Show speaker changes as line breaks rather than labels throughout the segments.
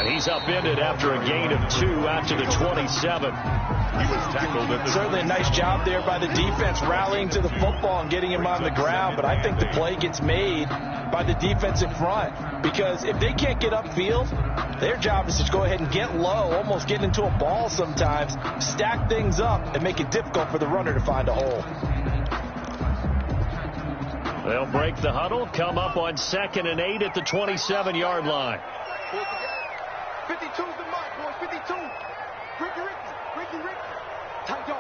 And he's upended after a gain of 2 out to the 27.
He was tackled at the
certainly a nice job there by the defense rallying to the football and getting him on the ground, but I think the play gets made by the defensive front, because if they can't get upfield, their job is to go ahead and get low, almost get into a ball sometimes, stack things up, and make it difficult for the runner to find a hole.
They'll break the huddle, come up on 2nd and 8 at the 27-yard line.
52's the mark, boys. 52. Ricky. Tight dog.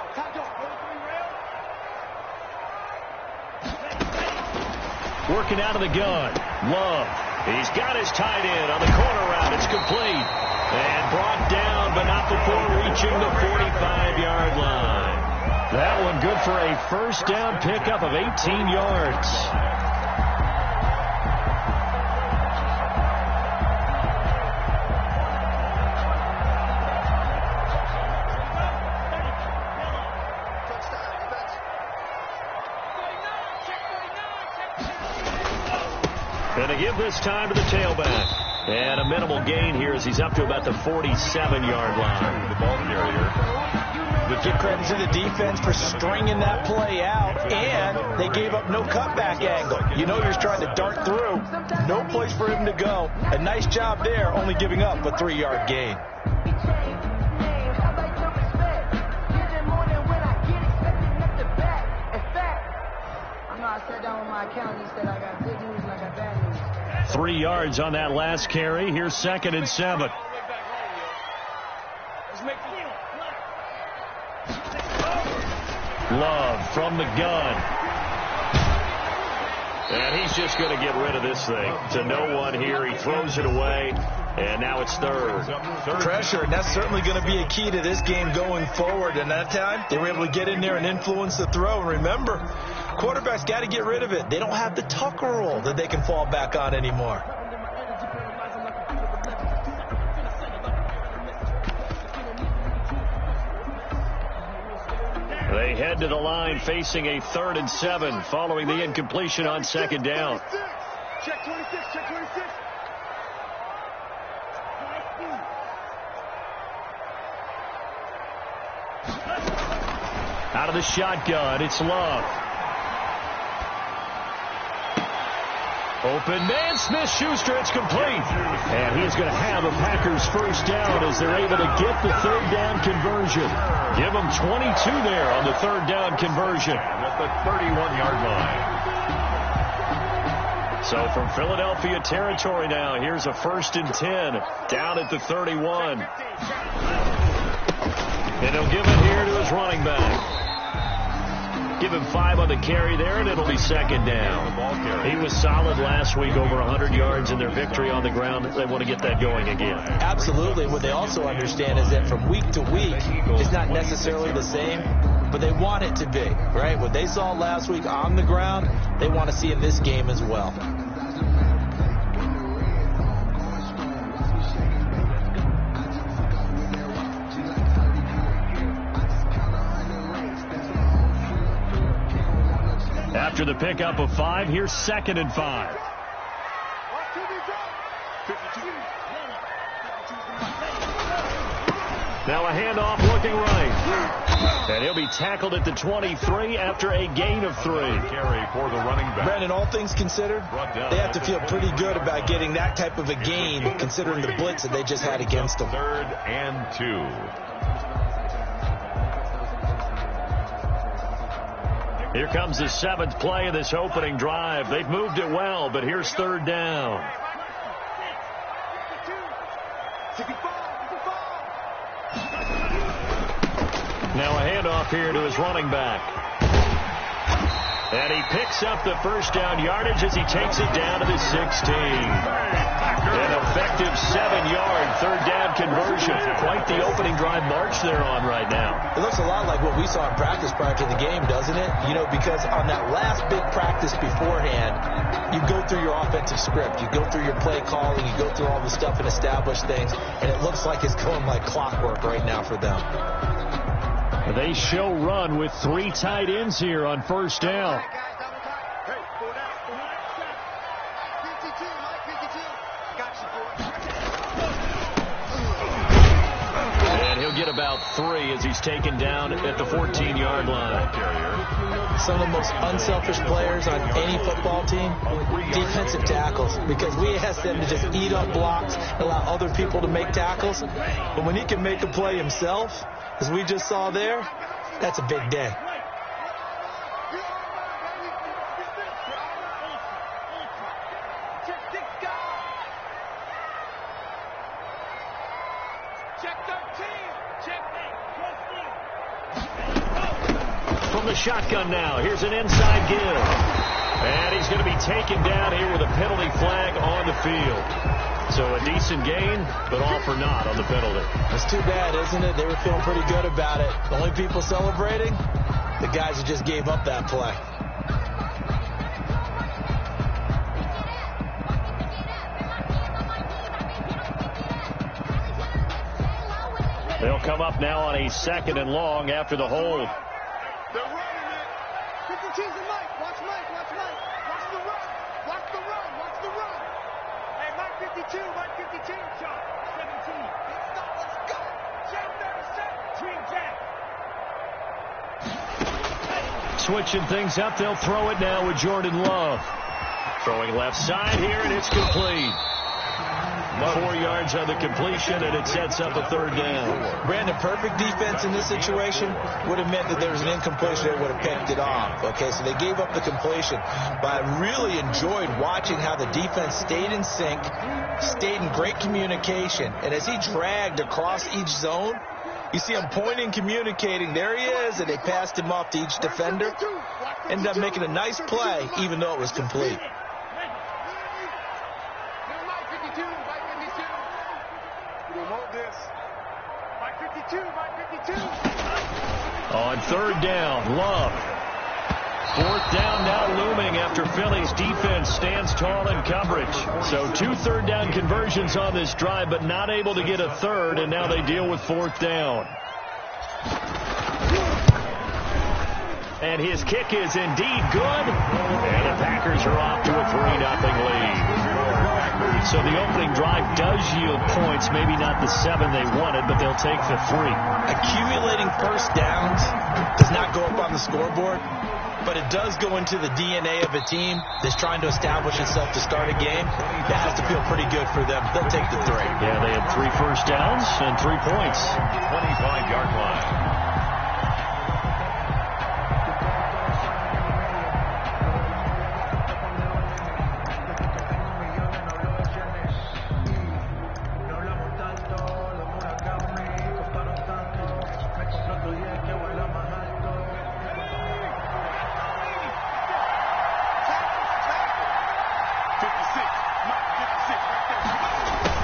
Working out of the gun. Love. He's got his tight end on the corner route. It's complete. And brought down, but not before reaching the 45-yard line. That one good for a first down pickup of 18 yards. Going to give this time to the tailback. And a minimal gain here as he's up to about the 47-yard line.
The ball carrier.
Give credit to the defense for stringing that play out, and they gave up no cutback angle. You know you're trying to dart through. No place for him to go. A nice job there, only giving up a 3-yard gain.
I sat down with my accountant. He said I got good news and I got bad news.
3 yards on that last carry. Here's 2nd and 7. Love from the gun. And he's just going to get rid of this thing. To no one here. He throws it away. And now it's third.
Pressure, and that's certainly going to be a key to this game going forward. And that time, they were able to get in there and influence the throw. And remember, quarterbacks got to get rid of it. They don't have the Tucker rule that they can fall back on anymore.
They head to the line facing a 3rd and 7 following the incompletion on 2nd down.
Check 26, check 26.
Out of the shotgun, it's Love. Open man, Smith-Schuster, it's complete. And he is going to have a Packers first down as they're able to get the 3rd down conversion. Give them 22 there on the 3rd down conversion.
At the 31-yard line.
So from Philadelphia territory now, here's a 1st and 10 down at the 31. And he'll give it here to his running back. Give him 5 on the carry there, and it'll be 2nd down. He was solid last week, over 100 yards in their victory on the ground. They want to get that going again.
Absolutely. What they also understand is that from week to week, it's not necessarily the same, but they want it to be, right? What they saw last week on the ground, they want to see in this game as well.
After the pickup of 5, here's 2nd and 5. Now a handoff looking right. And he'll be tackled at the 23 after a gain of 3.
Carry for the running back.
Brandon, all things considered, they have to feel pretty good about getting that type of a gain considering the blitz that they just had against them.
3rd and 2.
Here comes the 7th play of this opening drive. They've moved it well, but here's 3rd down. Now a handoff here to his running back. And he picks up the first down yardage as he takes it down to the 16. An effective 7-yard 3rd down conversion. Quite the opening drive march they're on right now.
It looks a lot like what we saw in practice prior to the game, doesn't it? You know, because on that last big practice beforehand, you go through your offensive script. You go through your play calling. You go through all the stuff and establish things. And it looks like it's going like clockwork right now for them.
They show run with 3 tight ends here on 1st down. And he'll get about 3 as he's taken down at the 14-yard line.
Some of the most unselfish players on any football team, defensive tackles, because we ask them to just eat up blocks, allow other people to make tackles. But when he can make a play himself, as we just saw there, that's a big day.
From the shotgun now, here's an inside give. And he's going to be taken down here with a penalty flag on the field. So a decent gain, but all for naught on the penalty.
It's too bad, isn't it? They were feeling pretty good about it. The only people celebrating, the guys who just gave up that play.
They'll come up now on a 2nd and long after the hold.
They're running it. 52's the Mike. Watch Mike. Watch Mike. Watch the run. Watch the run. Watch the run. Hey, Mike 52. Mike 52. Shot. 17. Let's go. Jack never set. Twin Jack.
Switching things up, they'll throw it now with Jordan Love. Throwing left side here, and it's complete. 4 yards on the completion, and it sets up a 3rd down.
Brandon, perfect defense in this situation would have meant that there was an incompletion. They would have picked it off. Okay, so they gave up the completion. But I really enjoyed watching how the defense stayed in sync, stayed in great communication. And as he dragged across each zone, you see him pointing, communicating. There he is, and they passed him off to each defender. Ended up making a nice play, even though it was complete.
On 3rd down, Love. 4th down now looming after Philly's defense stands tall in coverage. So 2 3rd down conversions on this drive, but not able to get a 3rd, and now they deal with 4th down. And his kick is indeed good, and the Packers are off to a 3-0 lead. So the opening drive does yield points, maybe not the 7 they wanted, but they'll take the 3.
Accumulating first downs does not go up on the scoreboard, but it does go into the DNA of a team that's trying to establish itself to start a game. That has to feel pretty good for them. They'll take the 3.
Yeah, they had 3 first downs and 3 points.
25-yard line.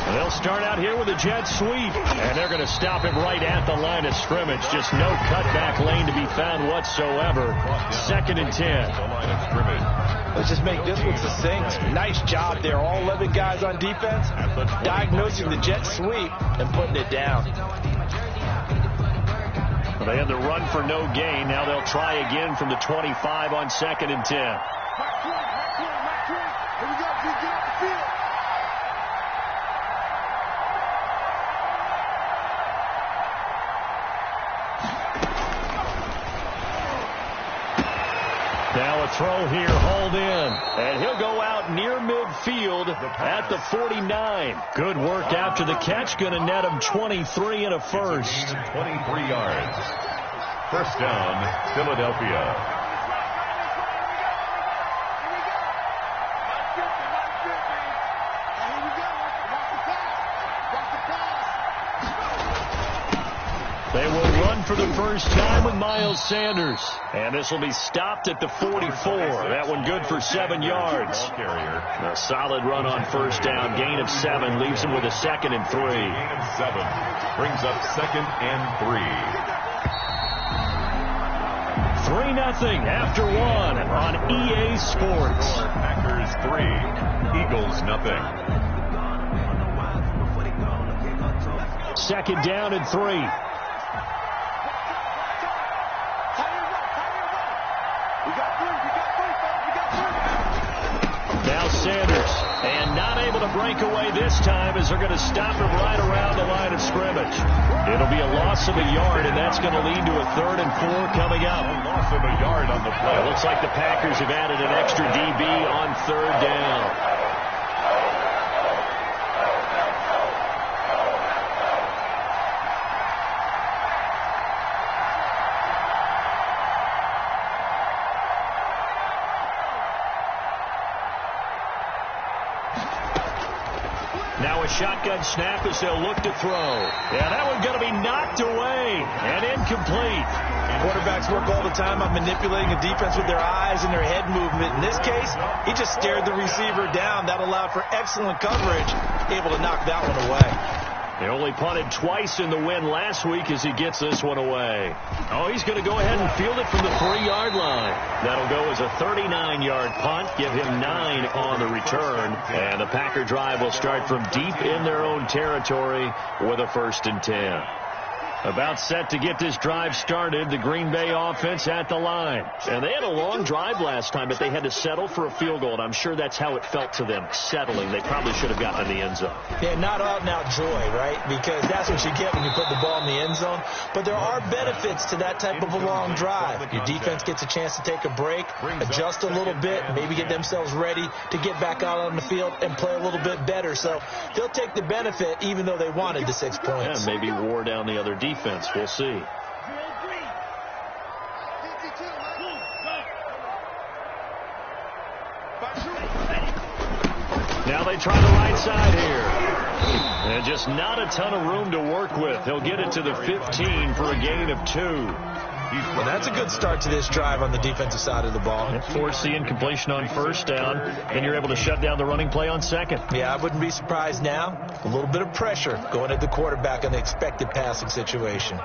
They'll start out here with a jet sweep, and they're going to stop him right at the line of scrimmage. Just no cutback lane to be found whatsoever. 2nd and 10.
Let's just make this one succinct. Nice job there. All 11 guys on defense diagnosing the jet sweep and putting it down.
Well, they had the run for no gain. Now they'll try again from the 25 on 2nd and 10.
Here we go. Get off the field.
Now a throw here, hauled in, and he'll go out near midfield at the 49. Good work after the catch, going to net him 23 and a first.
23 yards. First down, Philadelphia.
They will run for the first time with Miles Sanders. And this will be stopped at the 44. That one good for 7 yards. A solid run on first down. Gain of 7 leaves him with a 2nd and 3.
Gain of 7 brings up 2nd and 3.
3-0 after 1 on EA Sports.
Packers 3, Eagles nothing.
2nd down and 3. Now Sanders And not able to break away this time as they're going to stop him right around the line of scrimmage. It'll be a loss of a yard, and that's going to lead to a 3rd and 4 coming up.
A loss of a yard on the play.
It looks like the Packers have added an extra DB on 3rd down. Now a shotgun snap as they'll look to throw. Yeah, that one's going to be knocked away and incomplete.
Quarterbacks work all the time on manipulating a defense with their eyes and their head movement. In this case, he just stared the receiver down. That allowed for excellent coverage, able to knock that one away.
They only punted twice in the win last week as he gets this one away. Oh, he's going to go ahead and field it from the 3-yard line. That'll go as a 39-yard punt, give him 9 on the return. And the Packer drive will start from deep in their own territory with a 1st and 10. About set to get this drive started, the Green Bay offense at the line. And they had a long drive last time, but they had to settle for a field goal, and I'm sure that's how it felt to them, settling. They probably should have gotten in the end zone.
Yeah, not out-and-out joy, right? Because that's what you get when you put the ball in the end zone. But there are benefits to that type of a long drive. Your defense gets a chance to take a break, adjust a little bit, maybe get themselves ready to get back out on the field and play a little bit better. So they'll take the benefit even though they wanted the 6 points.
Yeah, maybe wore down the other defense. We'll see. Now they try the right side here. And just not a ton of room to work with. He'll get it to the 15 for a gain of 2.
Well, that's a good start to this drive on the defensive side of the ball.
Force the incompletion on 1st down, and you're able to shut down the running play on 2nd.
Yeah, I wouldn't be surprised now. A little bit of pressure going at the quarterback on the expected passing situation.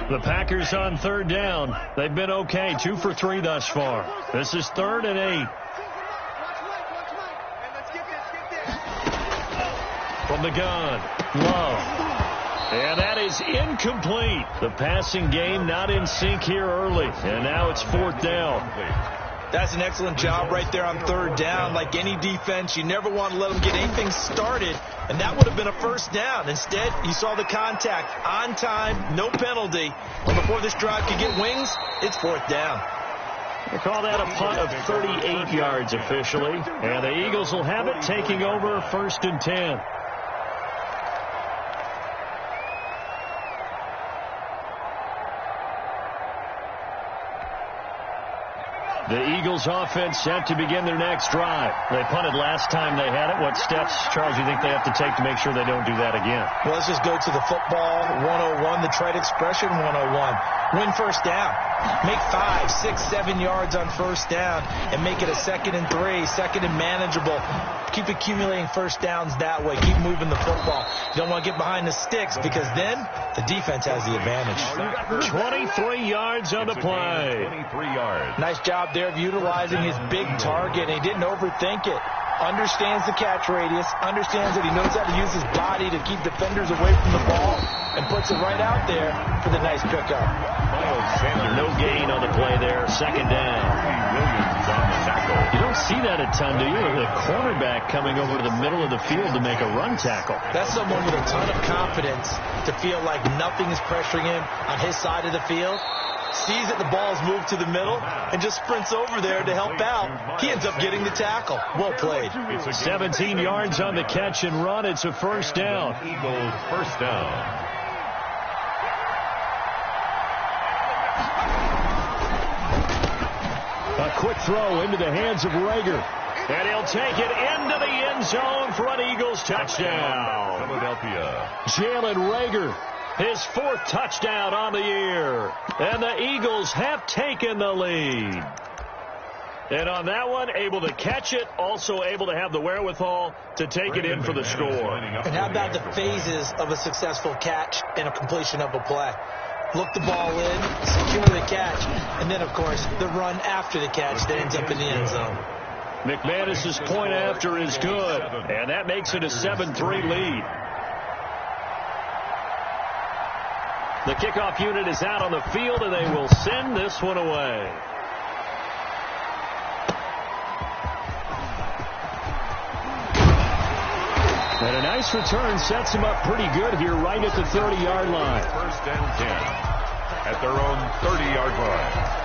The Packers on 3rd down. They've been okay, 2 for 3 thus far. This is 3rd and 8. From the gun, Love. And that is incomplete. The passing game not in sync here early. And now it's 4th down.
That's an excellent job right there on 3rd down. Like any defense, you never want to let them get anything started. And that would have been a 1st down. Instead, you saw the contact on time, no penalty. And before this drive could get wings, it's 4th down.
They call that a punt of 38 yards officially. And the Eagles will have it, taking over 1st and 10. The Eagles offense set to begin their next drive. They punted last time they had it. What steps, Charles, you think they have to take to make sure they don't do that again?
Well, let's just go to the football 101, the trade expression 101. Win 1st down. Make 5, 6, 7 yards on 1st down and make it a 2nd and 3, 2nd and manageable. Keep accumulating 1st downs that way. Keep moving the football. You don't want to get behind the sticks because then the defense has the advantage.
23 yards on the play.
23 yards.
Nice job there of utilizing his big target. He didn't overthink it. Understands the catch radius. Understands that he knows how to use his body to keep defenders away from the ball and puts it right out there for the nice pickup.
No gain on the play there. 2nd down.
Williams on the tackle.
You don't see that a ton, do you? The cornerback coming over to the middle of the field to make a run tackle.
That's someone with a ton of confidence to feel like nothing is pressuring him on his side of the field. Sees that the ball's moved to the middle and just sprints over there to help out. He ends up getting the tackle. Well played.
17 yards on the catch and run. It's a 1st down.
Eagles 1st down.
A quick throw into the hands of Rager. And he'll take it into the end zone for an Eagles touchdown.
Philadelphia.
Jalen Rager, his 4th touchdown on the year. And the Eagles have taken the lead. And on that one, able to catch it, also able to have the wherewithal to take it in for the score.
And how about the phases of a successful catch and a completion of a play? Look the ball in, secure the catch, and then, of course, the run after the catch that ends up in the end zone.
McManus's point after is good, and that makes it a 7-3 lead. The kickoff unit is out on the field, and they will send this one away. And a nice return sets him up pretty good here right at the 30-yard line.
First and 10 at their own 30-yard line.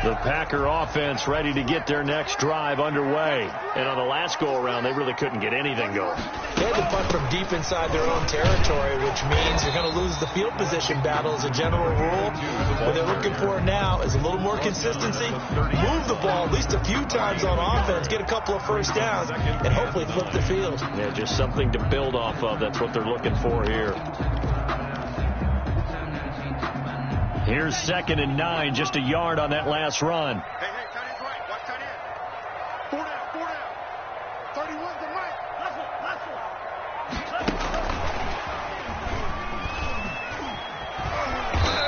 The Packer offense ready to get their next drive underway. And on the last go-around, they really couldn't get anything going.
They had to punt from deep inside their own territory, which means you're going to lose the field position battle as a general rule. What they're looking for now is a little more consistency. Move the ball at least a few times on offense, get a couple of first downs, and hopefully flip the field.
Yeah, just something to build off of. That's what they're looking for here. Here's 2nd and 9, just a yard on that last run.
Hey, tight end's right. Watch tight end. 4 down. 31's the right.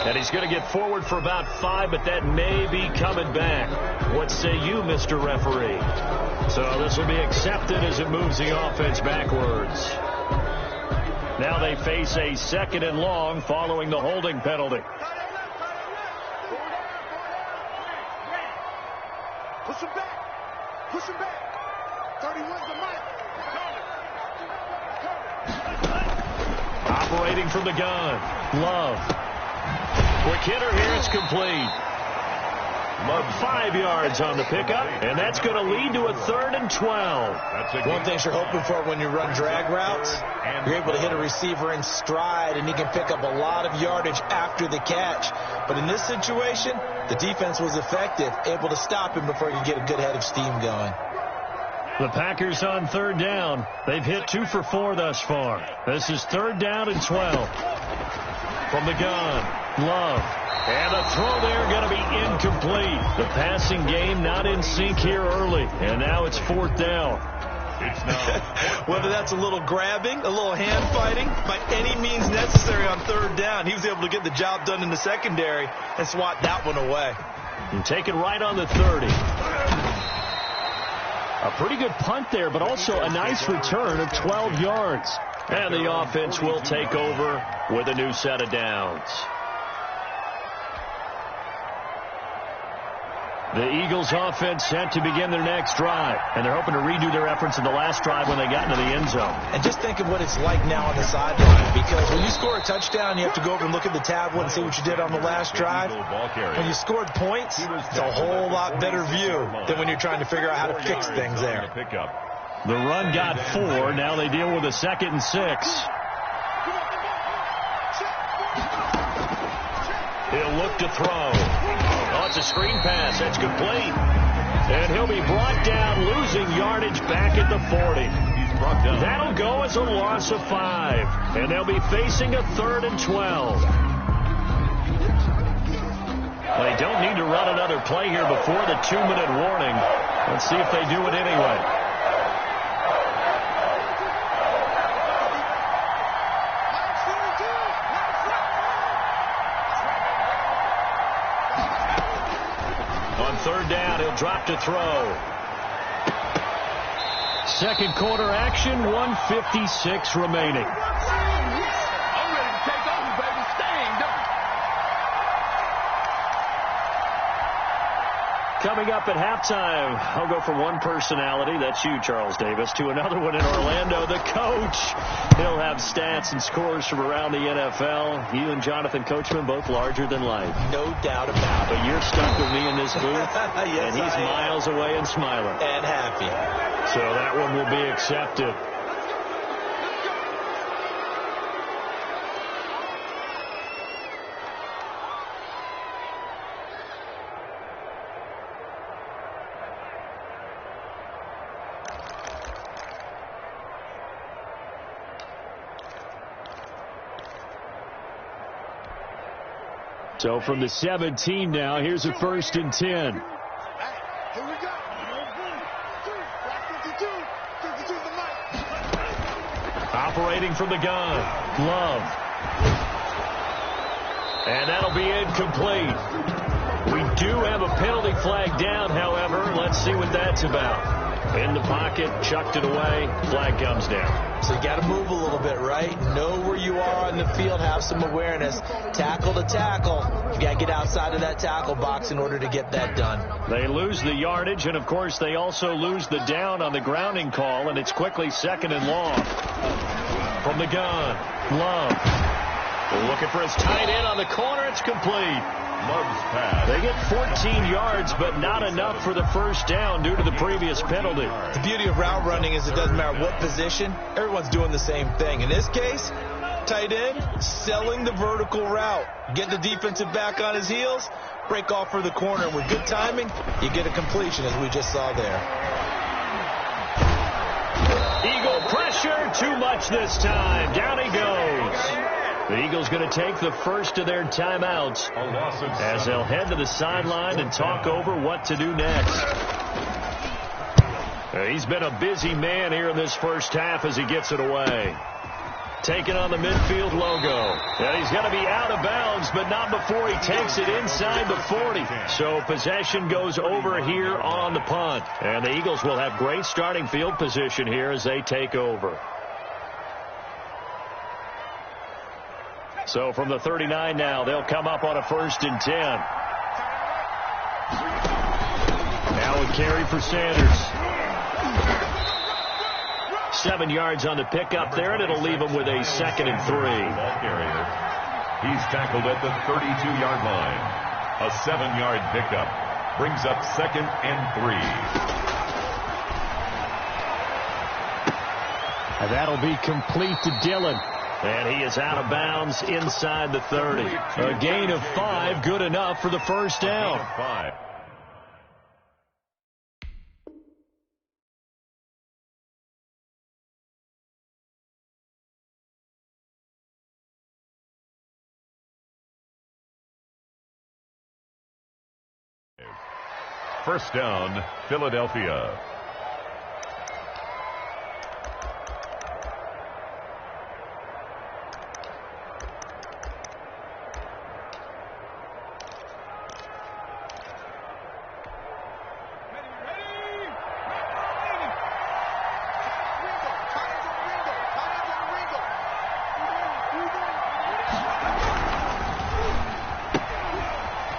And he's going to get forward for about 5, but that may be coming back. What say you, Mr. Referee? So this will be accepted as it moves the offense backwards. Now they face a 2nd and long following the holding penalty.
Push him back. Push him back. 31's the mic.
Operating from the gun. Love. Quick hitter here. It's complete. Love 5 yards on the pickup. And that's going to lead to a 3rd and 12.
One thing you're hoping for when you run drag routes, you're able to hit a receiver in stride, and he can pick up a lot of yardage after the catch. But in this situation, the defense was effective, able to stop him before he could get a good head of steam going.
The Packers on 3rd down. They've hit 2 for 4 thus far. This is 3rd down and 12. From the gun, Love. And the throw there going to be incomplete. The passing game not in sync here early. And now it's 4th down.
Whether that's a little grabbing, a little hand fighting, by any means necessary on 3rd down, he was able to get the job done in the secondary and swat that one away.
And take it right on the 30. A pretty good punt there, but also a nice return of 12 yards. And the offense will take over with a new set of downs. The Eagles offense set to begin their next drive, and they're hoping to redo their efforts in the last drive when they got into the end zone.
And just think of what it's like now on the sideline, because when you score a touchdown, you have to go over and look at the tablet and see what you did on the last drive. When you scored points, it's a whole lot better view than when you're trying to figure out how to fix things there.
The run got 4. Now they deal with a 2nd and 6. He'll look to throw. Oh, it's a screen pass. That's complete. And he'll be brought down, losing yardage back at the 40. That'll go as a loss of 5. And they'll be facing a 3rd and 12. They don't need to run another play here before the 2-minute warning. Let's see if they do it anyway. On 3rd down, he'll drop to throw. Second quarter action, 1:56 remaining.
I'm ready to take over, baby. Staying done.
Coming up at halftime, I'll go from one personality, that's you, Charles Davis, to another one in Orlando, the coach. He'll have stats and scores from around the NFL. You and Jonathan Coachman, both larger than life.
No doubt about it.
But you're stuck with me in this booth,
Yes,
and he's miles away and smiling.
And happy.
So that one will be accepted. So from the 17 now, here's a 1st and 10.
Here we go. 52. 52's the mic.
Operating from the gun. Love. And that'll be incomplete. We do have a penalty flag down, however. Let's see what that's about. In the pocket, chucked it away, flag comes down.
So you got to move a little bit, right? Know where you are on the field, have some awareness. Tackle to tackle. You got to get outside of that tackle box in order to get that done.
They lose the yardage, and of course they also lose the down on the grounding call, and it's quickly 2nd and long. From the gun, Love. Looking for his tight end on the corner. It's complete.
Love's pass.
They get 14 yards, but not enough for the first down due to the previous penalty.
The beauty of route running is it doesn't matter what position. Everyone's doing the same thing. In this case, tight end, selling the vertical route. Get the defensive back on his heels, break off for the corner. And with good timing, you get a completion, as we just saw there.
Eagle pressure, too much this time. Down he goes. The Eagles going to take the first of their timeouts as they'll head to the sideline and talk over what to do next. He's been a busy man here in this first half as he gets it away. Taking on the midfield logo. And he's going to be out of bounds, but not before he takes it inside the 40. So possession goes over here on the punt. And the Eagles will have great starting field position here as they take over. So from the 39 now, they'll come up on a 1st and 10. Now a carry for Sanders. 7 yards on the pickup there, and it'll leave him with a 2nd and 3.
He's tackled at the 32-yard line. A 7-yard pickup brings up 2nd and 3.
And that'll be complete to Dillon. And he is out of bounds inside the 30. A gain of 5, good enough for the first down.
First down, Philadelphia.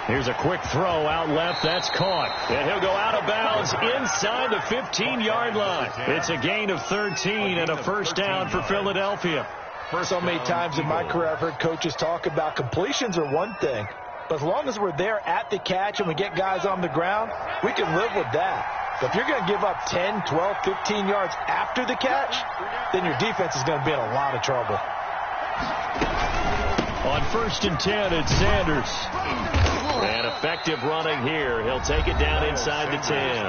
Here's a quick throw out left. That's caught. And he'll go out of bounds inside the 15-yard line. It's a gain of 13 and a first down for Philadelphia.
So many times in my career I've heard coaches talk about completions are one thing. But as long as we're there at the catch and we get guys on the ground, we can live with that. But if you're going to give up 10, 12, 15 yards after the catch, then your defense is going to be in a lot of trouble.
On 1st and 10, it's Sanders. And effective running here. He'll take it down inside the 10.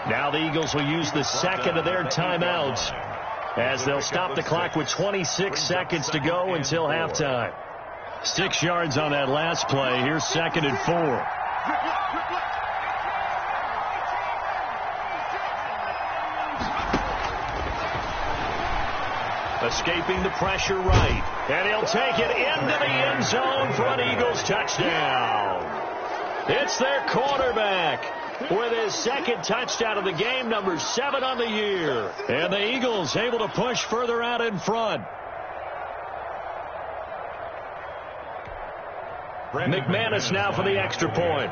Now the Eagles will use the 2nd of their timeouts as they'll stop the clock with 26 seconds to go until halftime. 6 yards on that last play. Here's 2nd and 4. Escaping the pressure right. And he'll take it into the end zone for an Eagles touchdown. It's their quarterback with his 2nd touchdown of the game, number 7 on the year. And the Eagles able to push further out in front. McManus now for the extra point.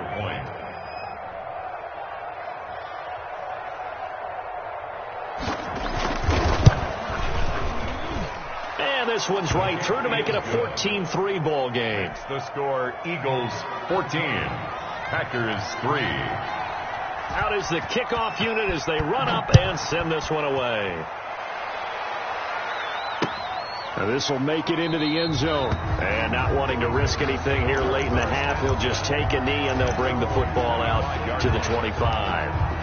And this one's right through to make it a 14-3 ball game.
The score, Eagles 14, Packers 3.
Out is the kickoff unit as they run up and send this one away. Now this will make it into the end zone. And not wanting to risk anything here late in the half, he'll just take a knee and they'll bring the football out to the 25.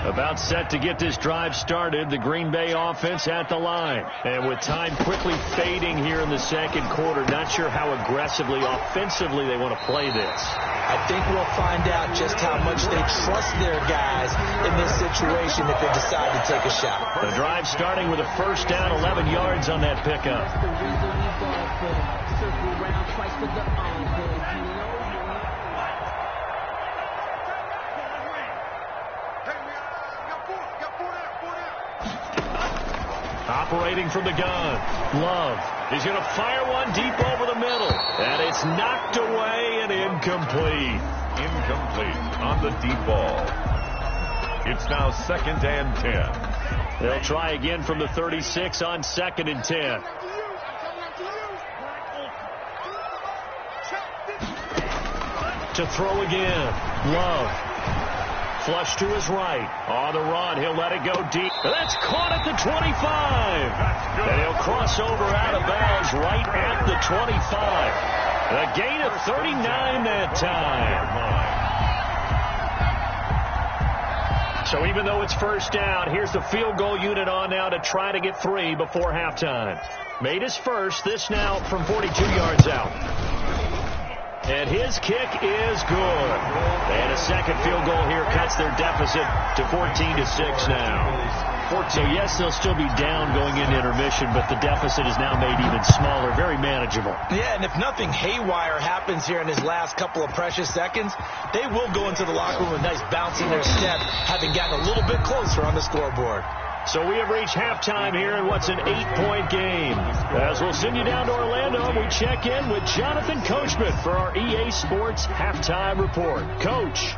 About set to get this drive started, the Green Bay offense at the line. And with time quickly fading here in the second quarter, not sure how aggressively, offensively they want to play this.
I think we'll find out just how much they trust their guys in this situation if they decide to take a shot.
The drive starting with a first down, 11 yards on that pickup. Operating from the gun, Love is going to fire one deep over the middle, and it's knocked away and incomplete.
Incomplete on the deep ball. It's now 2nd and 10.
They'll try again from the 36 on 2nd and 10. To throw again, Love. Flush to his right. On the run, he'll let it go deep. That's caught at the 25. And he'll cross over out of bounds right at the 25. A gain of 39 that time. So even though it's first down, here's the field goal unit on now to try to get 3 before halftime. Made his first, this now from 42 yards out. And his kick is good. And a second field goal here cuts their deficit to 14-6 now. So, yes, they'll still be down going into intermission, but the deficit is now made even smaller, very manageable.
Yeah, and if nothing haywire happens here in his last couple of precious seconds, they will go into the locker room with a nice bounce in their step, having gotten a little bit closer on the scoreboard.
So we have reached halftime here in what's an 8-point game. As we'll send you down to Orlando, we check in with Jonathan Coachman for our EA Sports Halftime Report. Coach.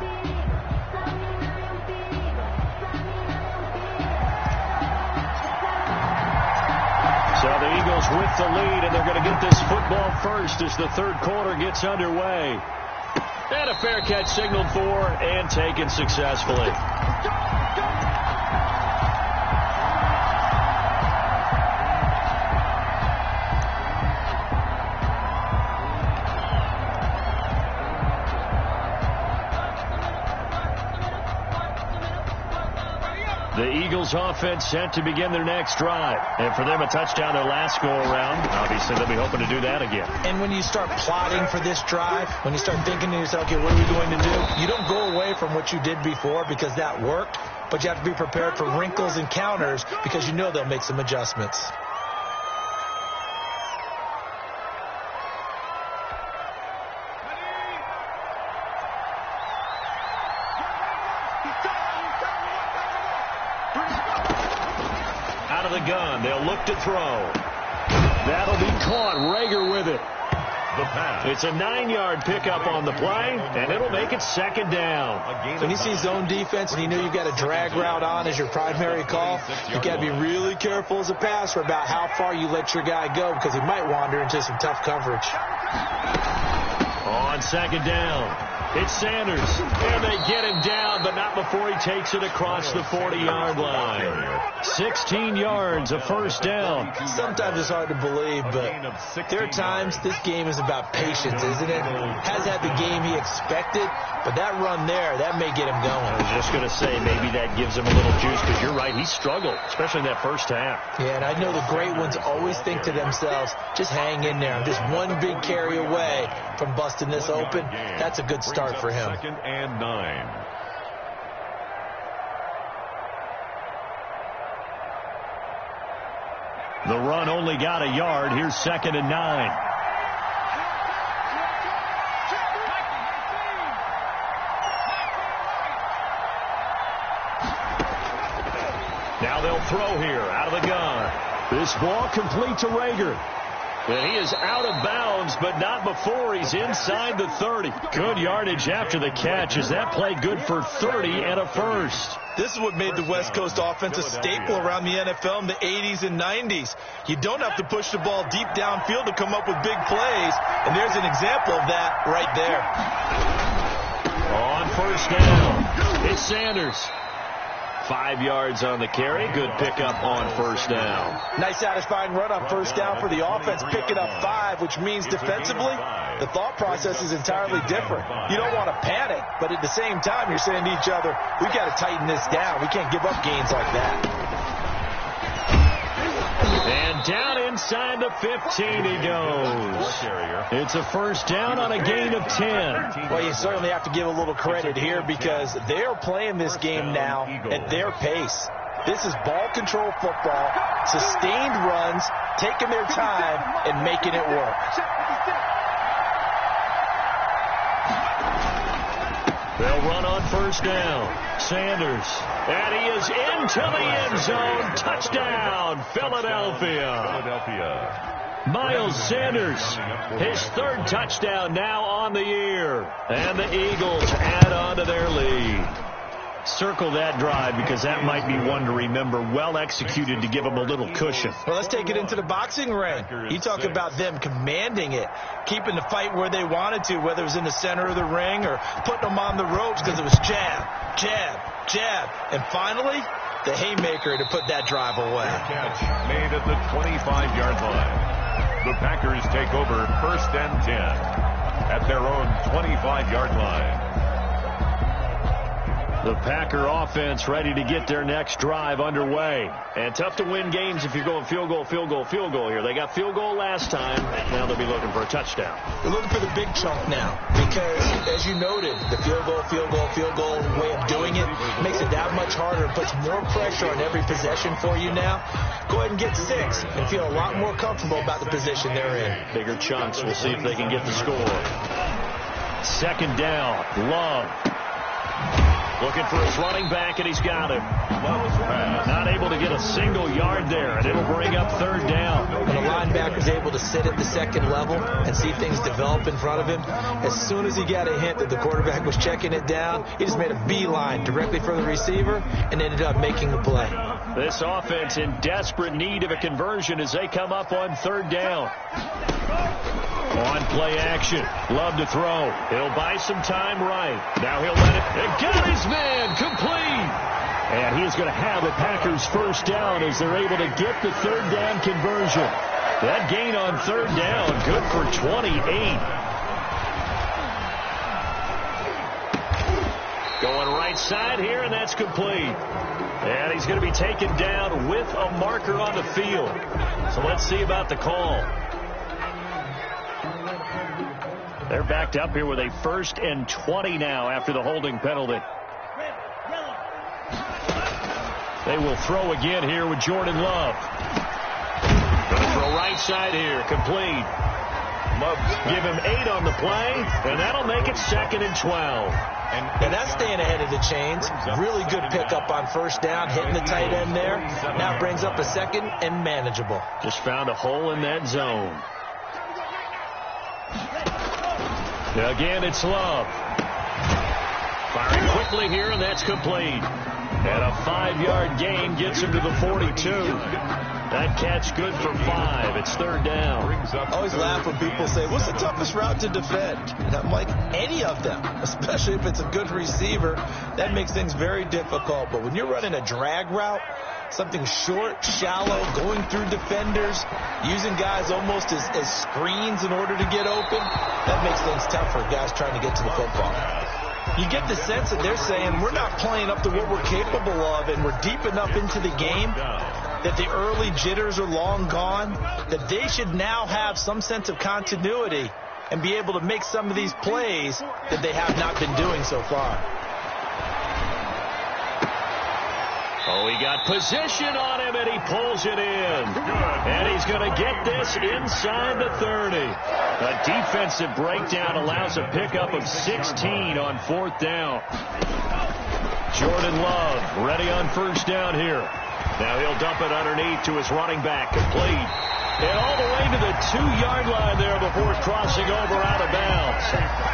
So the Eagles with the lead, and they're going to get this football first as the third quarter gets underway. And a fair catch signaled for and taken successfully. The Eagles offense set to begin their next drive. And for them, a touchdown their last go-around. Obviously, they'll be hoping to do that again.
And when you start plotting for this drive, when you start thinking to yourself, okay, what are we going to do? You don't go away from what you did before because that worked, but you have to be prepared for wrinkles and counters because you know they'll make some adjustments.
Out of the gun, they'll look to throw. That'll be caught. Rager with it.
The pass.
It's a 9-yard pickup on the play, and it'll make it second down.
When you see zone defense and you know you've got a drag route on as your primary call, you've got to be really careful as a passer about how far you let your guy go because he might wander into some tough coverage.
On second down, it's Sanders. And they get him down, but not before he takes it across the 40-yard line. 16 yards, a first down.
Sometimes it's hard to believe, but there are times this game is about patience, isn't it? Has had the game he expected, but that run there, that may get him going.
I was just going to say, maybe that gives him a little juice, because you're right, he struggled, especially in that first half.
Yeah, and I know the great ones always think to themselves, just hang in there. I'm just one big carry away from busting this open. That's a good start for him.
2nd and 9.
The run only got a yard. Here's 2nd and 9. Now they'll throw here out of the gun. This ball complete to Rager. And he is out of bounds, but not before he's inside the 30. Good yardage after the catch. Is that play good for 30 and a first?
This is what made the West Coast offense a staple around the NFL in the 80s and 90s. You don't have to push the ball deep downfield to come up with big plays, and there's an example of that right there.
On first down, it's Sanders. 5 yards on the carry. Good pickup on first down.
Nice satisfying run on first down for the offense, picking up 5, which means defensively, the thought process is entirely different. You don't want to panic, but at the same time, you're saying to each other, we got to tighten this down. We can't give up gains like that.
And down inside the 15 he goes. It's a first down on a gain of 10.
Well, you certainly have to give a little credit here because they are playing this game now at their pace. This is ball control football, sustained runs, taking their time and making it work.
They'll run on first down. Sanders. And he is into the end zone. Touchdown, Philadelphia. Miles Sanders, his 3rd touchdown now on the year. And the Eagles add on to their lead. Circle that drive because that might be one to remember. Well executed to give them a little cushion.
Well, let's take it into the boxing ring. You talk about them commanding it, keeping the fight where they wanted to, whether it was in the center of the ring or putting them on the ropes because it was jab, jab, jab. And finally, the haymaker to put that drive away.
Catch made at the 25-yard line. The Packers take over 1st and 10 at their own 25-yard line.
The Packer offense ready to get their next drive underway. And tough to win games if you're going field goal, field goal, field goal here. They got field goal last time. Now they'll be looking for a touchdown.
They're looking for the big chunk now because, as you noted, the field goal way of doing it makes it that much harder. It puts more pressure on every possession for you now. Go ahead and get 6 and feel a lot more comfortable about the position they're in.
Bigger chunks. We'll see if they can get the score. 2nd down. Love. Looking for his running back, and he's got him. Not able to get a single yard there, and it'll bring up 3rd down.
When a linebacker's able to sit at the 2nd level and see things develop in front of him, as soon as he got a hint that the quarterback was checking it down, he just made a beeline directly for the receiver and ended up making the play.
This offense in desperate need of a conversion as they come up on 3rd down. On play action. Love to throw. He'll buy some time right. Now he'll let it. And got his man complete. And he's going to have the Packers' first down as they're able to get the 3rd down conversion. That gain on 3rd down, good for 28. Going right side here, and that's complete. And he's going to be taken down with a marker on the field. So let's see about the call. They're backed up here with a 1st and 20 now after the holding penalty. They will throw again here with Jordan Love. Going to throw right side here, complete. Love give him 8 on the play, and that'll make it 2nd and 12.
And that's staying ahead of the chains. Really good pickup on first down, hitting the tight end there. Now brings up a 2nd and manageable.
Just found a hole in that zone. Again, it's Love. Firing quickly here, and that's complete. And a 5-yard gain gets him to the 42. That catch good for 5. It's 3rd down.
I always laugh when people say, what's the toughest route to defend? And I'm like, any of them, especially if it's a good receiver. That makes things very difficult. But when you're running a drag route, something short, shallow, going through defenders, using guys almost as screens in order to get open, that makes things tough for guys trying to get to the football. You get the sense that they're saying we're not playing up to what we're capable of, and we're deep enough into the game that the early jitters are long gone, that they should now have some sense of continuity and be able to make some of these plays that they have not been doing so far.
Oh, he got position on him, and he pulls it in. And he's going to get this inside the 30. A defensive breakdown allows a pickup of 16 on 4th down. Jordan Love ready on first down here. Now he'll dump it underneath to his running back, complete. And all the way to the 2-yard line there before crossing over out of bounds.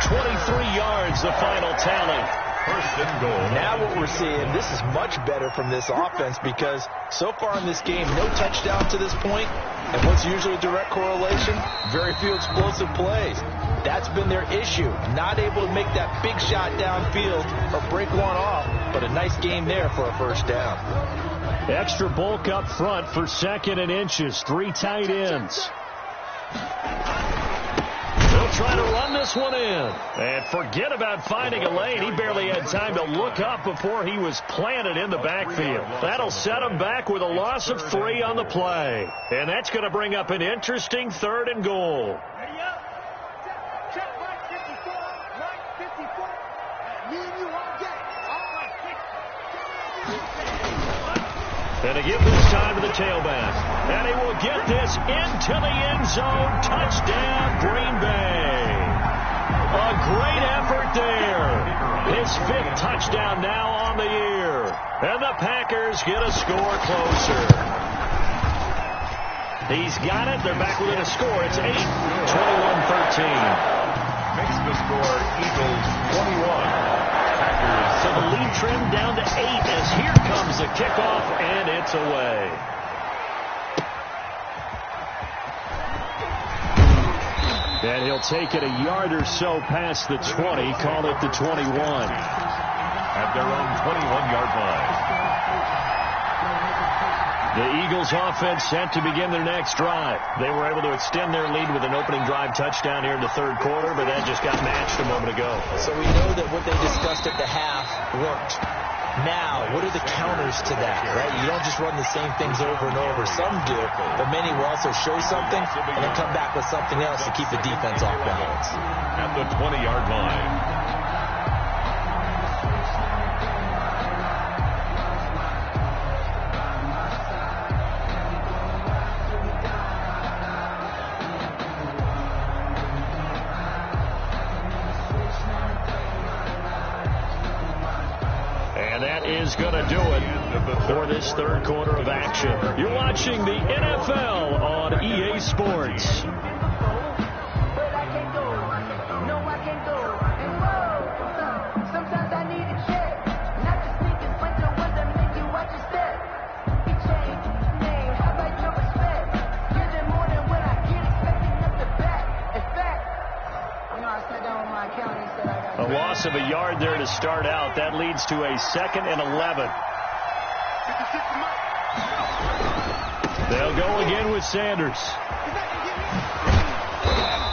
23 yards, the final tally.
1st and goal.
Now what we're seeing, this is much better from this offense because so far in this game, no touchdown to this point. And what's usually a direct correlation? Very few explosive plays. That's been their issue. Not able to make that big shot downfield or break one off, but a nice game there for a first down.
Extra bulk up front for 2nd and inches. 3 tight ends. They'll try to run this one in. And forget about finding a lane. He barely had time to look up before he was planted in the backfield. That'll set him back with a loss of 3 on the play. And that's going to bring up an interesting 3rd and goal.
Ready up. Check right 54. Right 54. Me and you all get it. All right.
And to give this time to the tailback. And he will get this into the end zone. Touchdown, Green Bay. A great effort there. His 5th touchdown now on the year. And the Packers get a score closer. He's got it. They're back within a score. It's 8, 21-13.
Makes the score Eagles 21.
So the lead trimmed down to 8 as here comes the kickoff, and it's away. And he'll take it a yard or so past the 20, call it the 21.
At their own 21-yard line.
The Eagles offense set to begin their next drive. They were able to extend their lead with an opening drive touchdown here in the 3rd quarter, but that just got matched a moment ago.
So we know that what they discussed at the half worked. Now, what are the counters to that, right? You don't just run the same things over and over. Some do, but many will also show something and then come back with something else to keep the defense off balance.
At the 20-yard line.
And that is going to do it for this 3rd quarter of action. You're watching the NFL on EA Sports. A loss of a yard there to start out. That leads to a 2nd and 11. They'll go again with Sanders.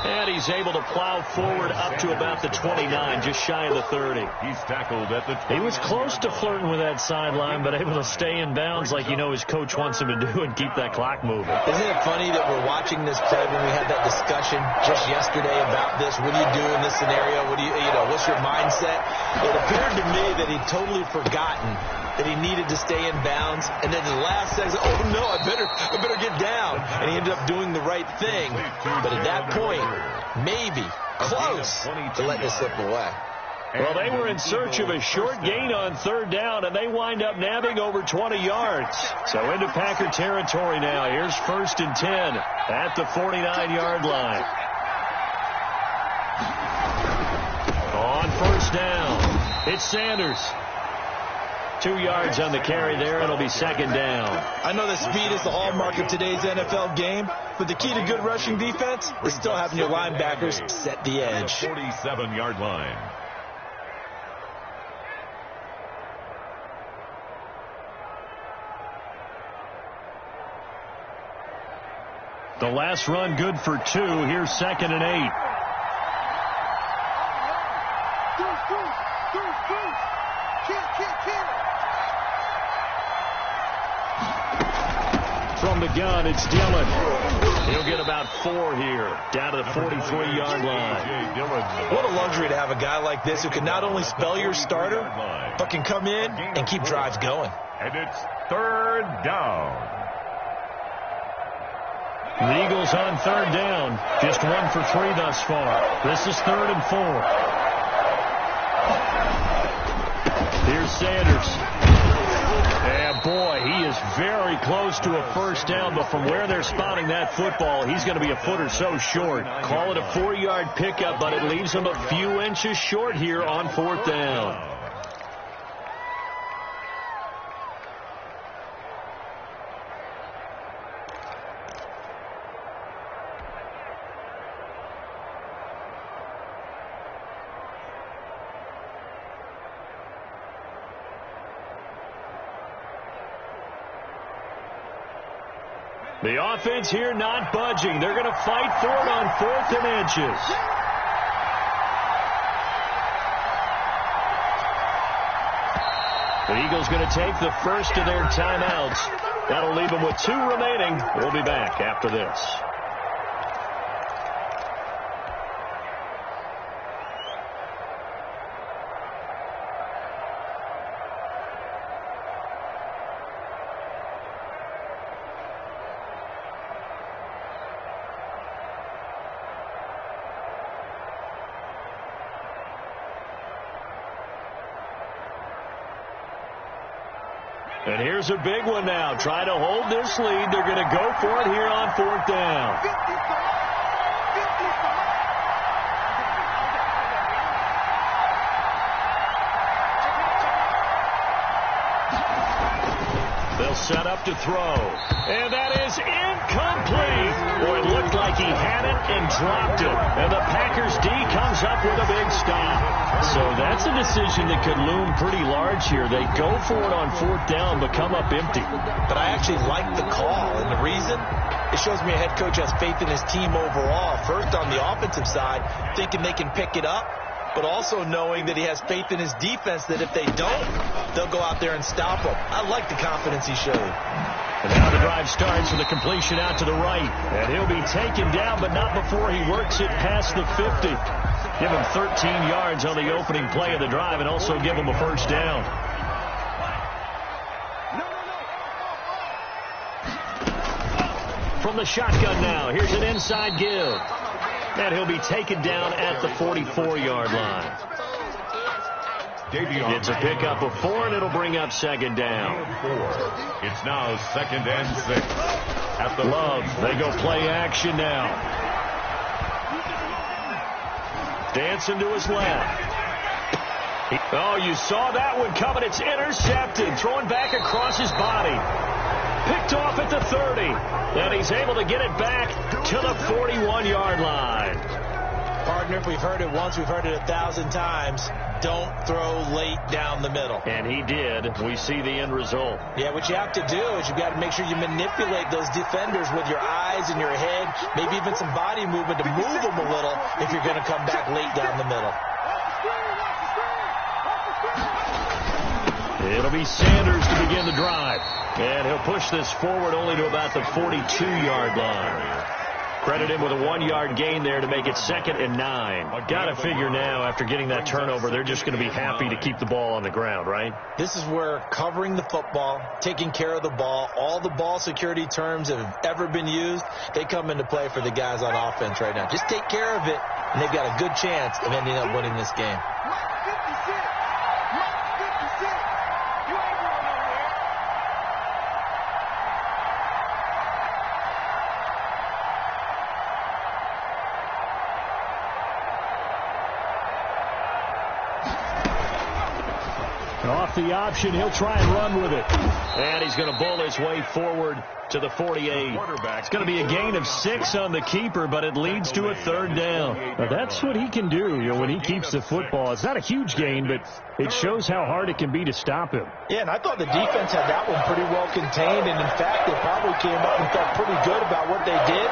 And he's able to plow forward up to about the 29, just shy of the 30.
He's tackled at the 29.
He was close to flirting with that sideline, but able to stay in bounds like you know his coach wants him to do and keep that clock moving.
Isn't it funny that we're watching this play when we had that discussion just yesterday about this? What do you do in this scenario? What do you know, what's your mindset? It appeared to me that he'd totally forgotten that he needed to stay in bounds, and then the last second, oh no, I better get down. And he ended up doing the right thing. But at that point, maybe close to letting it slip away.
Well, they were in search of a short gain on 3rd down, and they wind up nabbing over 20 yards. So into Packer territory now. Here's 1st and 10 at the 49-yard line. On 1st down, it's Sanders. 2 yards on the carry there. It'll be 2nd down.
I know that speed is the hallmark of today's NFL game, but the key to good rushing defense is still having your linebackers set the edge.
47-yard line.
The last run good for 2. Here's 2nd and 8. From the gun, it's Dillon. He'll get about 4 here, down to the 43-yard line.
What a luxury to have a guy like this who can not only spell your starter, but can come in and keep drives going.
And it's 3rd down.
The Eagles on 3rd down. Just 1 for 3 thus far. This is 3rd and 4. Here's Sanders. And boy, he is very close to a first down, but from where they're spotting that football, he's going to be a foot or so short. Call it a 4-yard pickup, but it leaves him a few inches short here on 4th down. The offense here not budging. They're going to fight for it on 4th and inches. The Eagles going to take the first of their timeouts. That'll leave them with 2 remaining. We'll be back after this. And here's a big one now. Trying to hold this lead. They're going to go for it here on 4th down. They'll set up to throw. And that is incomplete. Boy, it looked like he had it and dropped it. And the Packers D comes up with a big stop. So that's a decision that could loom pretty large here. They go for it on 4th down, but come up empty.
But I actually like the call. And the reason? It shows me a head coach has faith in his team overall. First, on the offensive side, thinking they can pick it up, but also knowing that he has faith in his defense that if they don't, they'll go out there and stop them. I like the confidence he showed.
And now the drive starts with a completion out to the right. And he'll be taken down, but not before he works it past the 50. Give him 13 yards on the opening play of the drive and also give him a first down. From the shotgun now, here's an inside give. And he'll be taken down at the 44-yard line. It's a pickup of 4, and it'll bring up 2nd down.
It's now 2nd and 6. At the
Love, they go play action now. Dancing to his left. Oh, you saw that one coming. It's intercepted. Throwing back across his body. Picked off at the 30. And he's able to get it back to the 41-yard line.
Partner, if we've heard it once, we've heard it 1,000 times. Don't throw late down the middle.
And he did. We see the end result.
Yeah, what you have to do is you've got to make sure you manipulate those defenders with your eyes and your head, maybe even some body movement to move them a little if you're going to come back late down the middle.
It'll be Sanders to begin the drive. And he'll push this forward only to about the 42-yard line. Credit him with a 1-yard gain there to make it 2nd and 9. Got to figure now, after getting that turnover, they're just going to be happy to keep the ball on the ground, right?
This is where covering the football, taking care of the ball, all the ball security terms that have ever been used, they come into play for the guys on offense right now. Just take care of it, and they've got a good chance of ending up winning this game.
Off the option, he'll try and run with it. And he's going to bowl his way forward to the 48. It's going to be a gain of 6 on the keeper, but it leads to a 3rd down.
Now that's what he can do, when he keeps the football. It's not a huge gain, but it shows how hard it can be to stop him.
Yeah, and I thought the defense had that one pretty well contained, and in fact, they probably came up and felt pretty good about what they did.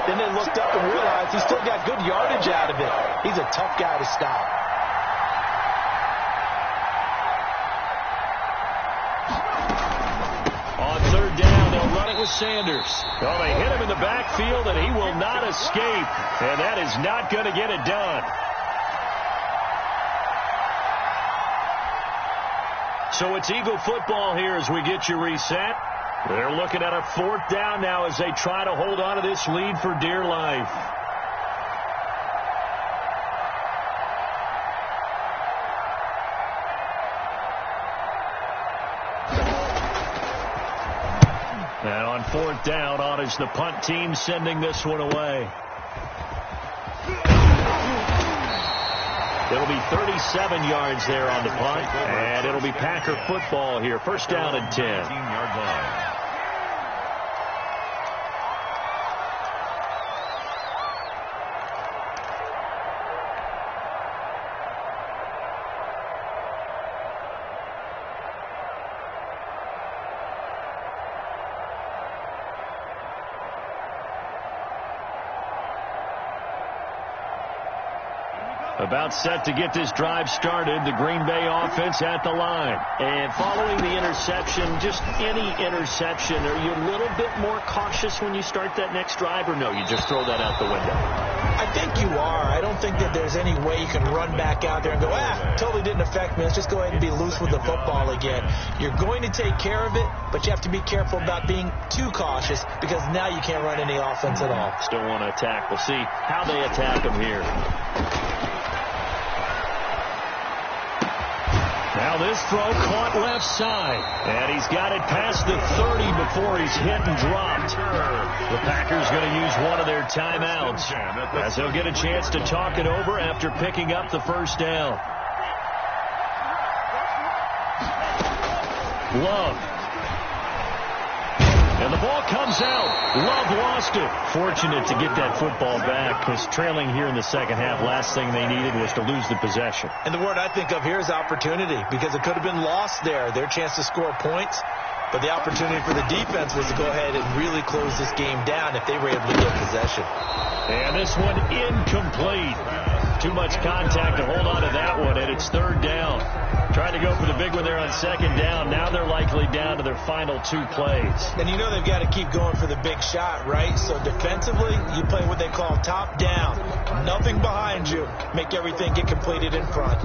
Then they looked up and realized he still got good yardage out of it. He's a tough guy to stop.
With Sanders. Well, they hit him in the backfield, and he will not escape. And that is not going to get it done. So it's Eagle football here as we get you reset. They're looking at a 4th down now as they try to hold on to this lead for dear life. And on 4th down, on is the punt team sending this one away. It'll be 37 yards there on the punt, and it'll be Packer football here. 1st down and 10.
15-yard line.
About set to get this drive started, the Green Bay offense at the line. And following the interception, just any interception, are you a little bit more cautious when you start that next drive, or no, you just throw that out the window?
I think you are. I don't think that there's any way you can run back out there and go, totally didn't affect me. Let's just go ahead and be loose with the football again. You're going to take care of it, but you have to be careful about being too cautious because now you can't run any offense at all.
Still want to attack. We'll see how they attack them here. Now this throw caught left side, and he's got it past the 30 before he's hit and dropped. The Packers going to use one of their timeouts as they'll get a chance to talk it over after picking up the first down. Love. And the ball comes out. Love lost it. Fortunate to get that football back because trailing here in the second half, last thing they needed was to lose the possession.
And the word I think of here is opportunity because it could have been lost there. Their chance to score points. But the opportunity for the defense was to go ahead and really close this game down if they were able to get possession.
And this one incomplete. Too much contact to hold on to that one, and it's third down. Trying to go for the big one there on second down. Now they're likely down to their final 2 plays.
And you know they've got to keep going for the big shot, right? So defensively, you play what they call top down. Nothing behind you. Make everything get completed in front.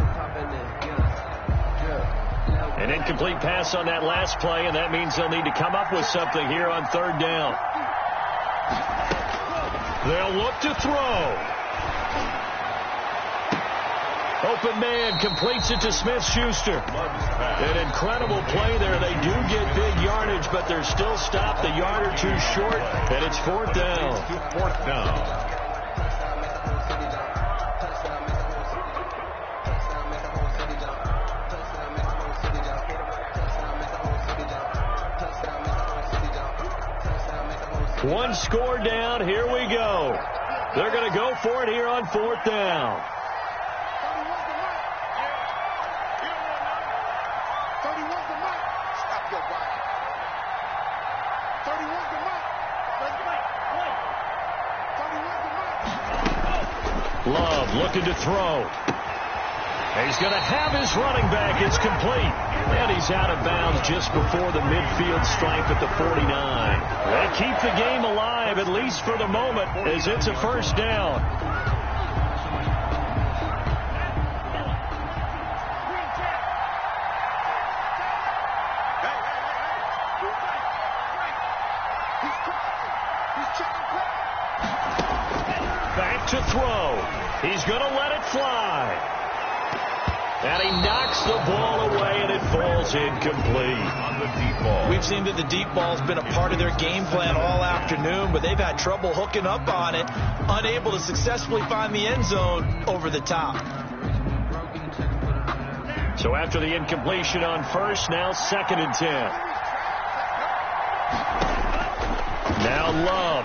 An incomplete pass on that last play, and that means they'll need to come up with something here on third down. They'll look to throw. Open man completes it to Smith-Schuster. An incredible play there. They do get big yardage, but they're still stopped a yard or two short, and it's fourth down.
Fourth down.
One score down. Here we go. They're going to go for it here on fourth down. Love looking to throw. He's going to have his running back. It's complete. And he's out of bounds just before the midfield stripe at the 49. They keep the game alive, at least for the moment, as it's a first down. Back to throw. He's going to let it fly. And he knocks the ball away, and it falls incomplete.
On the deep ball.
We've seen that the deep ball's been a part of their game plan all afternoon, but they've had trouble hooking up on it, unable to successfully find the end zone over the top.
So after the incompletion on first, now 2nd and 10. Now Love.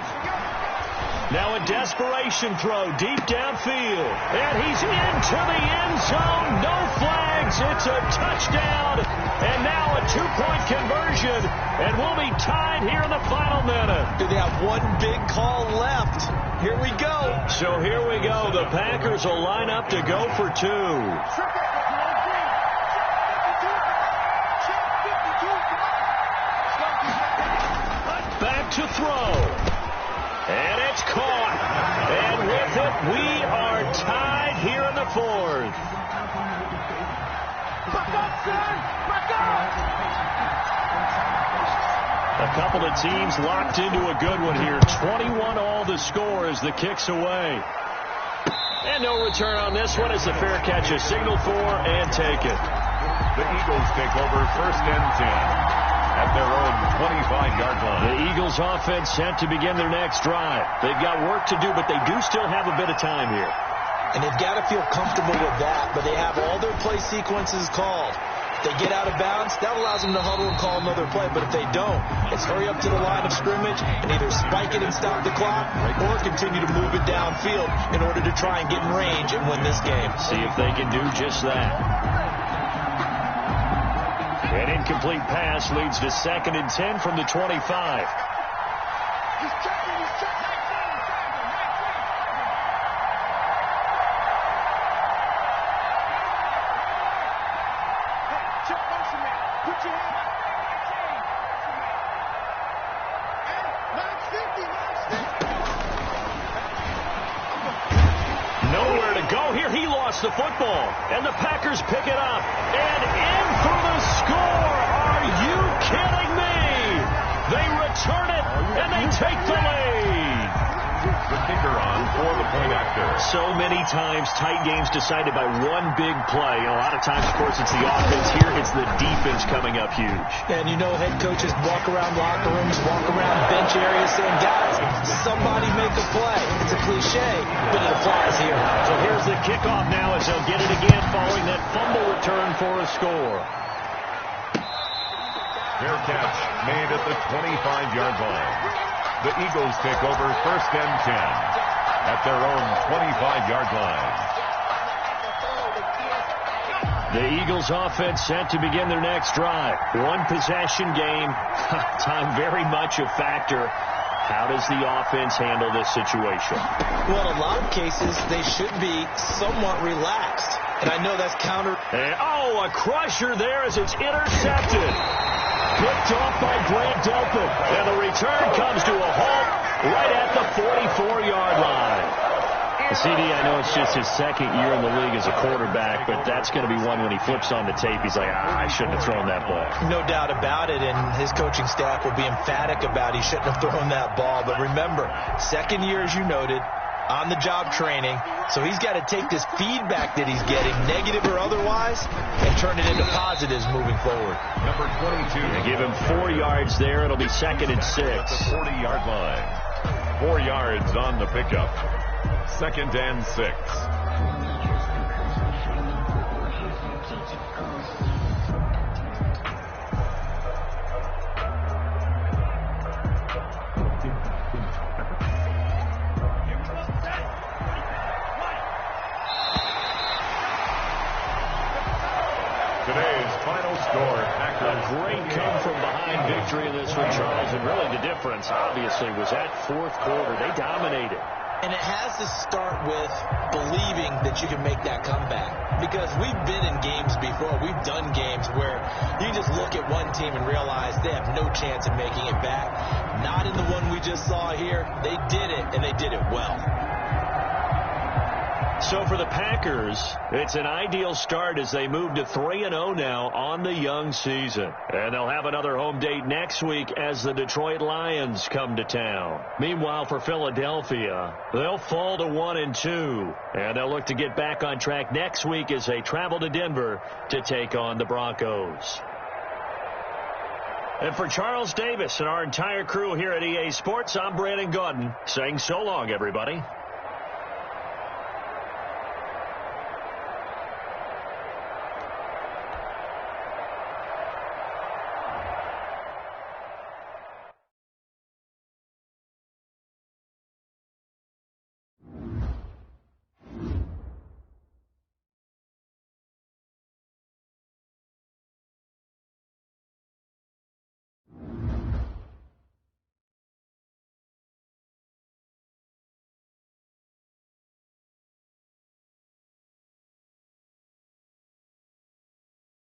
Now a desperation throw deep downfield. And he's into the end zone. No flags. It's a touchdown. And now a 2-point conversion. And we'll be tied here in the final minute.
Do they have one big call left? Here we go.
So here we go. The Packers will line up to go for 2. Back to throw. And it's caught. And with it, we are tied here in the 4th. A couple of teams locked into a good one here. 21 all the score as the kick's away. And no return on this one as the fair catch is signaled for and taken.
The Eagles take over 1st and 10. At their own 25-yard line.
The Eagles offense set to begin their next drive. They've got work to do, but they do still have a bit of time here.
And they've got to feel comfortable with that, but they have all their play sequences called. If they get out of bounds, that allows them to huddle and call another play, but if they don't, it's hurry up to the line of scrimmage and either spike it and stop the clock or continue to move it downfield in order to try and get in range and win this game.
See if they can do just that. An incomplete pass leads to 2nd and 10 from the 25.
Put your hand up.
Nowhere to go here. He lost the football. And the Packers pick it up. And in for the score. Are you kidding me? They return it, and they take the lead.
The kicker on for the point after.
So many times, tight games decided by one big play. A lot of times, of course, it's the offense. Here, it's the defense coming up huge.
And you know head coaches walk around locker rooms, walk around bench areas saying, guys, somebody make a play. It's a cliche, but it applies here.
So here's the kickoff now as they'll get it again following that fumble return for a score.
Fair catch made at the 25-yard line. The Eagles take over 1st and 10 at their own 25-yard line.
The Eagles offense set to begin their next drive. One possession game. Time very much a factor. How does the offense handle this situation?
Well, in a lot of cases, they should be somewhat relaxed. And I know that's counter.
And, a crusher there as it's intercepted. Picked off by Grant Delpit. And the return comes to a halt right at the 44-yard line. CD, I know it's just his second year in the league as a quarterback, but that's going to be one when he flips on the tape. He's like, I shouldn't have thrown that ball.
No doubt about it, and his coaching staff will be emphatic about he shouldn't have thrown that ball. But remember, second year, as you noted, on-the-job training, so he's got to take this feedback that he's getting, negative or otherwise, and turn it into positives moving forward.
Number 22.
They give him 4 yards there. It'll be 2nd and 6.
At the 40-yard line. 4 yards on the pickup. 2nd and 6. Today's final score, Packers.
A great come-from-behind victory in this one, Charles, and really the difference, obviously, was that 4th quarter. They dominated.
And it has to start with believing that you can make that comeback. Because we've been in games before. We've done games where you just look at one team and realize they have no chance of making it back. Not in the one we just saw here. They did it, and they did it well.
So for the Packers, it's an ideal start as they move to 3-0 now on the young season. And they'll have another home date next week as the Detroit Lions come to town. Meanwhile, for Philadelphia, they'll fall to 1-2. And they'll look to get back on track next week as they travel to Denver to take on the Broncos. And for Charles Davis and our entire crew here at EA Sports, I'm Brandon Gaudin saying so long, everybody.